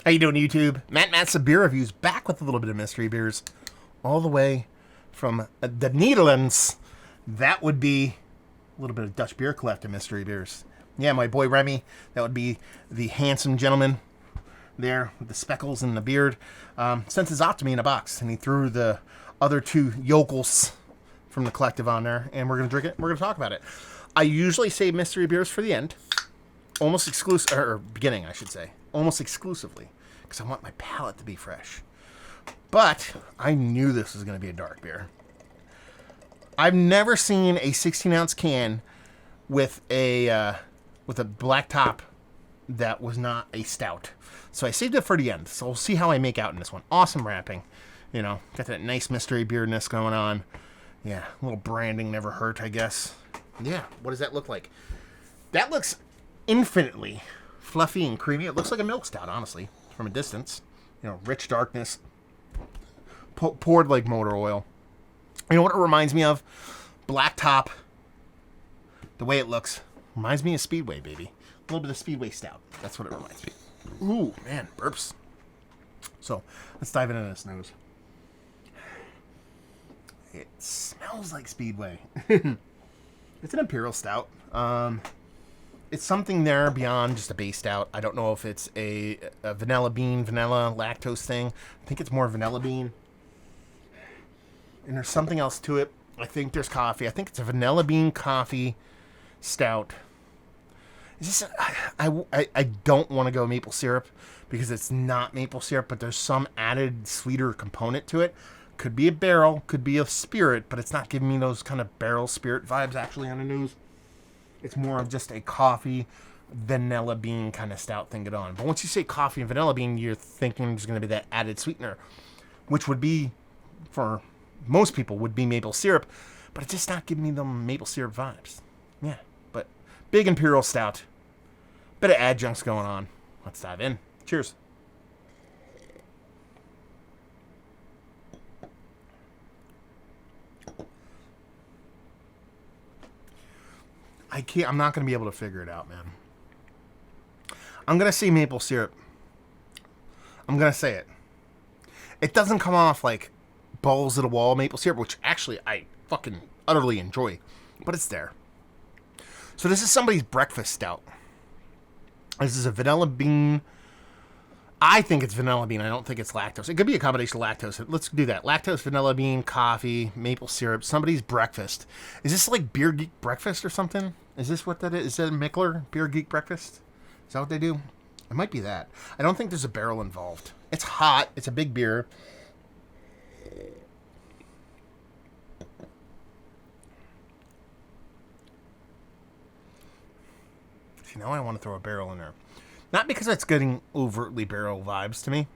How you doing, YouTube? Matt's Beer Reviews, back with a little bit of mystery beers, all the way from the Netherlands. That would be a little bit of Dutch Beer Collective mystery beers. Yeah, my boy Remy, that would be the handsome gentleman there with the speckles and the beard. Sent his off to me in a box, and he threw the other two yokels from the collective on there, and we're going to drink it. We're going to talk about it. I usually save mystery beers for the end, almost exclusive, or beginning, I should say, almost exclusively, because I want my palate to be fresh. But I knew this was going to be a dark beer. I've never seen a 16-ounce can with a black top that was not a stout. So I saved it for the end. So we'll see how I make out in this one. Awesome wrapping. You know, got that nice mystery beardness going on. Yeah, a little branding never hurt, I guess. Yeah, what does that look like? That looks infinitely fluffy and creamy. It looks like a milk stout, honestly, from a distance. You know, rich darkness. Poured like motor oil. You know what it reminds me of? Black top. The way it looks. Reminds me of Speedway, baby. A little bit of Speedway stout. That's what it reminds me. Ooh, man, burps. So, let's dive into this nose. It smells like Speedway. It's an imperial stout. It's something there beyond just a base stout. I don't know if it's a vanilla bean, vanilla lactose thing. I think it's more vanilla bean. And there's something else to it. I think there's coffee. I think it's a vanilla bean coffee stout. Is this? I don't want to go maple syrup because it's not maple syrup, but there's some added sweeter component to it. Could be a barrel, could be a spirit, but it's not giving me those kind of barrel spirit vibes actually on the nose. It's more of just a coffee, vanilla bean kind of stout thing going on. But once you say coffee and vanilla bean, you're thinking there's going to be that added sweetener, which would be, for most people, would be maple syrup, but it's just not giving me the maple syrup vibes. Yeah, but big imperial stout. Bit of adjuncts going on. Let's dive in. Cheers. I'm not going to be able to figure it out, man. I'm going to say maple syrup. I'm going to say it. It doesn't come off like balls to the wall maple syrup, which actually I fucking utterly enjoy. But it's there. So this is somebody's breakfast stout. This is a vanilla bean. I think it's vanilla bean. I don't think it's lactose. It could be a combination of lactose. Let's do that. Lactose, vanilla bean, coffee, maple syrup. Somebody's breakfast. Is this like Beer Geek breakfast or something? Is this what that is? Is that a Mickler Beer Geek breakfast? Is that what they do? It might be that. I don't think there's a barrel involved. It's hot. It's a big beer. See, now I want to throw a barrel in there. Not because it's getting overtly barrel vibes to me,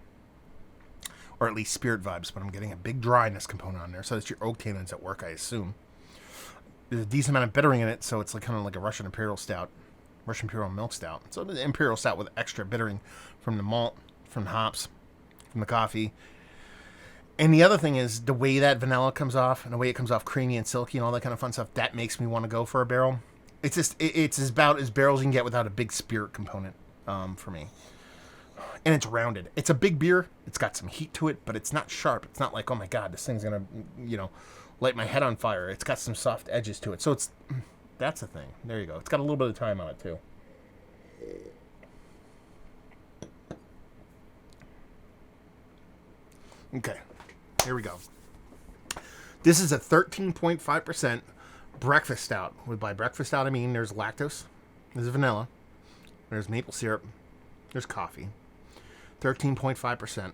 or at least spirit vibes, but I'm getting a big dryness component on there. So that's your oak tannins at work, I assume. There's a decent amount of bittering in it, so it's like kind of like a Russian Imperial Stout, Russian Imperial Milk Stout. So the Imperial Stout with extra bittering from the malt, from the hops, from the coffee. And the other thing is the way that vanilla comes off, and the way it comes off creamy and silky and all that kind of fun stuff, that makes me want to go for a barrel. It's just, it's about as barrels you can get without a big spirit component. For me. And it's rounded. It's a big beer. It's got some heat to it, but it's not sharp. It's not like, oh my God, this thing's going to, light my head on fire. It's got some soft edges to it. So that's the thing. There you go. It's got a little bit of time on it too. Okay. Here we go. This is a 13.5% breakfast stout. By breakfast stout, I mean there's lactose. There's vanilla. There's maple syrup. There's coffee. 13.5%.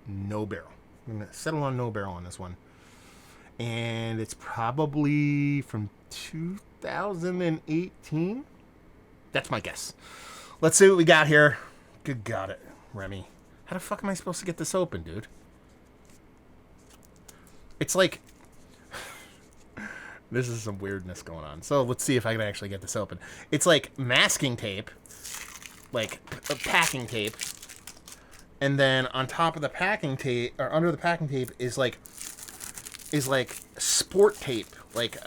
No barrel. I'm going to settle on no barrel on this one. And it's probably from 2018. That's my guess. Let's see what we got here. Good God, Remy. How the fuck am I supposed to get this open, dude? It's like... This is some weirdness going on. So let's see if I can actually get this open. It's like masking tape. Like packing tape, and then on top of the packing tape, or under the packing tape, is like sport tape, like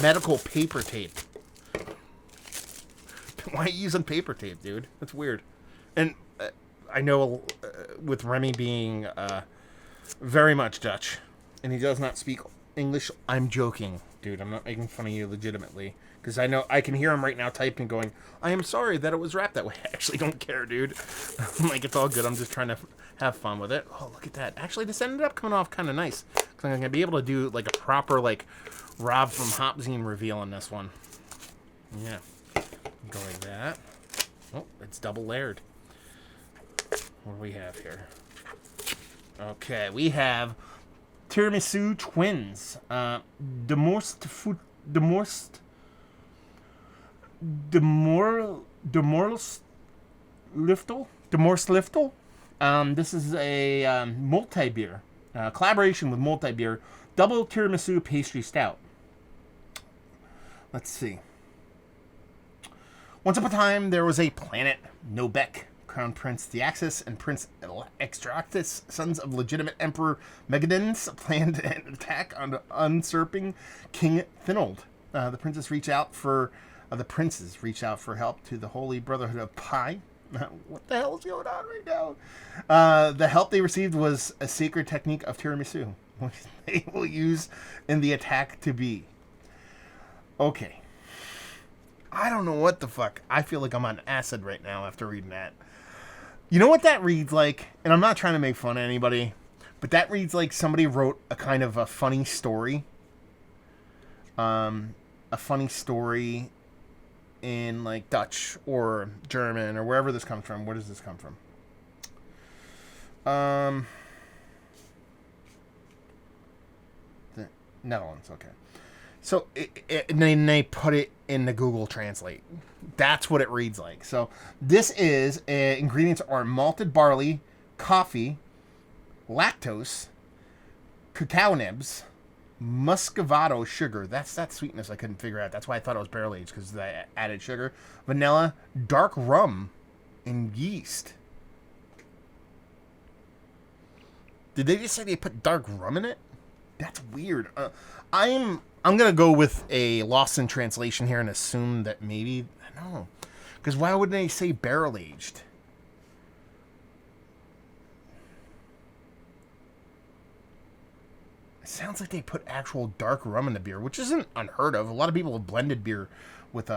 medical paper tape. Why are you using paper tape, dude? That's weird. And I know with Remy being very much Dutch, and he does not speak English. I'm joking, dude. I'm not making fun of you legitimately. Because I know I can hear him right now typing, going, I am sorry that it was wrapped that way. I actually don't care, dude. I'm like, it's all good. I'm just trying to have fun with it. Oh, look at that. Actually, this ended up coming off kind of nice. Because I'm going to be able to do like a proper, like, Rob from Hopzine reveal on this one. Yeah. Go like that. Oh, it's double layered. What do we have here? Okay, we have Tiramisu Twins. Demorsliftel. This is a multi-beer. Collaboration with multi-beer. Double tiramisu pastry stout. Let's see. Once upon a time, there was a planet, Nobek. Crown Prince Deaxis and Prince Extractus, sons of legitimate Emperor Megadens, planned an attack on usurping King Thinold. The princes reach out for help to the Holy Brotherhood of Pie. What the hell is going on right now? The help they received was a sacred technique of tiramisu, which they will use in the attack to be. Okay. I don't know what the fuck. I feel like I'm on acid right now after reading that. You know what that reads like? And I'm not trying to make fun of anybody, but that reads like somebody wrote a kind of a funny story. A funny story in like Dutch or German or wherever this comes from. Where does this come from? The Netherlands, okay. So, and then they put it in the Google Translate. That's what it reads like. So, this is, ingredients are malted barley, coffee, lactose, cacao nibs, muscovado sugar. That's that sweetness I couldn't figure out. That's why I thought it was barrel aged, because I added sugar. Vanilla, dark rum, and yeast. Did they just say they put dark rum in it? That's weird. I'm gonna go with a lost in translation here and assume that maybe I don't know, because why wouldn't they say barrel aged? It sounds like they put actual dark rum in the beer, which isn't unheard of. A lot of people have blended beer with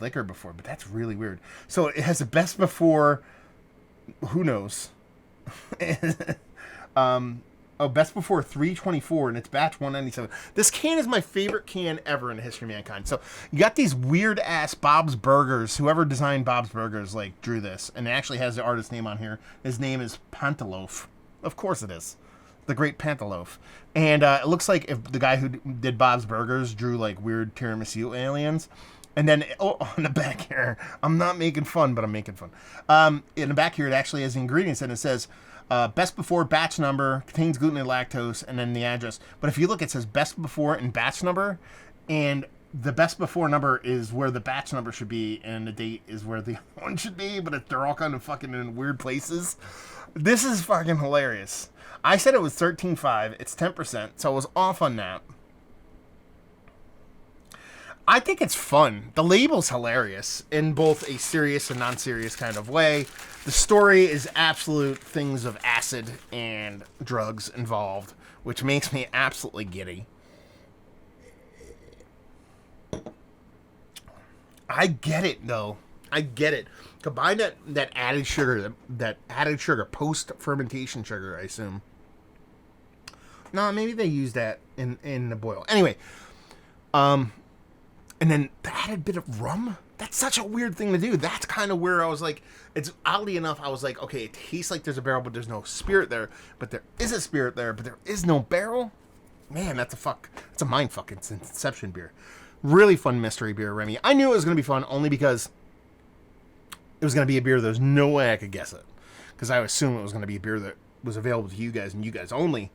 liquor before, but that's really weird. So it has a best before. Who knows? Best before 324, and it's batch 197. This can is my favorite can ever in the history of mankind. So you got these weird ass Bob's Burgers. Whoever designed Bob's Burgers like drew this, and it actually has the artist's name on here. His name is Pantaloaf. Of course it is, the great Pantaloaf. And it looks like if the guy who did Bob's Burgers drew like weird tiramisu aliens. And then, on the back here, I'm not making fun, but I'm making fun. In the back here, it actually has the ingredients, and it says, best before batch number, contains gluten and lactose, and then the address. But if you look, it says best before and batch number, and the best before number is where the batch number should be, and the date is where the one should be, but they're all kind of fucking in weird places. This is fucking hilarious. I said it was 13.5. It's 10%, so I was off on that. I think it's fun. The label's hilarious in both a serious and non-serious kind of way. The story is absolute things of acid and drugs involved, which makes me absolutely giddy. I get it, though. I get it. Combine that added sugar, that added sugar, post-fermentation sugar, I assume. No, maybe they use that in the boil. Anyway, and then the added bit of rum? That's such a weird thing to do. That's kind of where I was like, it's oddly enough, I was like, okay, it tastes like there's a barrel, but there's no spirit there. But there is a spirit there, but there is no barrel? Man, that's a mind fuck. It's an Inception beer. Really fun mystery beer, Remy. I knew it was going to be fun only because it was going to be a beer there's no way I could guess it. Because I assumed it was going to be a beer that was available to you guys and you guys only.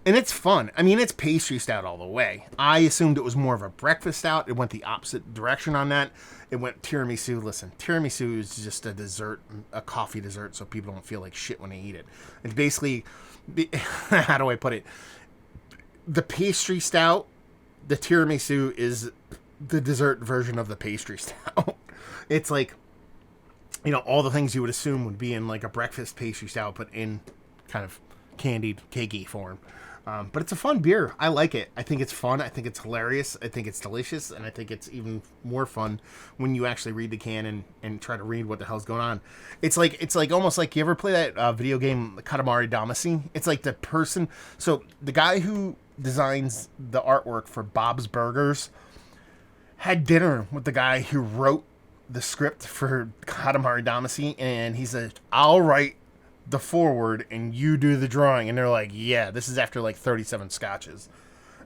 And it's fun. I mean, it's pastry stout all the way. I assumed it was more of a breakfast stout. It went the opposite direction on that. It went tiramisu. Listen, tiramisu is just a dessert, a coffee dessert, so people don't feel like shit when they eat it. It's basically, how do I put it? The pastry stout, the tiramisu is the dessert version of the pastry stout. It's like, all the things you would assume would be in like a breakfast pastry stout, but in kind of candied, cakey form. But it's a fun beer. I like it. I think it's fun. I think it's hilarious. I think it's delicious. And I think it's even more fun when you actually read the can and try to read what the hell's going on. It's like almost like, you ever play that video game, Katamari Damacy? It's like the person... So the guy who designs the artwork for Bob's Burgers had dinner with the guy who wrote the script for Katamari Damacy. And he said, I'll write the forward and you do the drawing. And they're like, yeah, this is after like 37 scotches,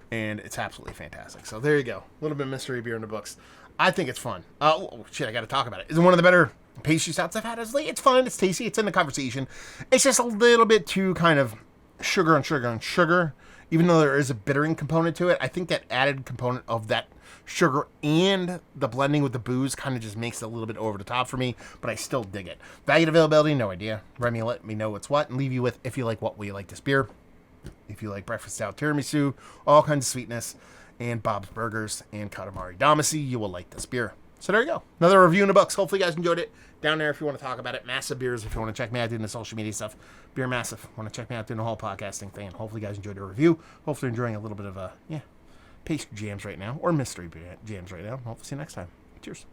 and it's absolutely fantastic. So there you go, a little bit of mystery beer in the books. I think it's fun. Oh shit, I gotta talk about it. It's one of the better pastry stouts I've had. It's fun, it's tasty, it's in the conversation. It's just a little bit too kind of sugar on sugar on sugar, even though there is a bittering component to it. I think that added component of that sugar and the blending with the booze kind of just makes it a little bit over the top for me, but I still dig it. Value and availability, no idea. Remy, let me know what's what, and leave you with, if you like what we like this beer, if you like breakfast stout tiramisu, all kinds of sweetness, and Bob's Burgers and Katamari Damacy, you will like this beer. So there you go. Another review in the books. Hopefully you guys enjoyed it. Down there if you want to talk about it. Massive Beers if you want to check me out doing the social media stuff. Beer Massive. Want to check me out doing the whole podcasting thing. And hopefully you guys enjoyed the review. Hopefully you're enjoying a little bit of pastry jams right now, or mystery jams right now. Hopefully see you next time. Cheers.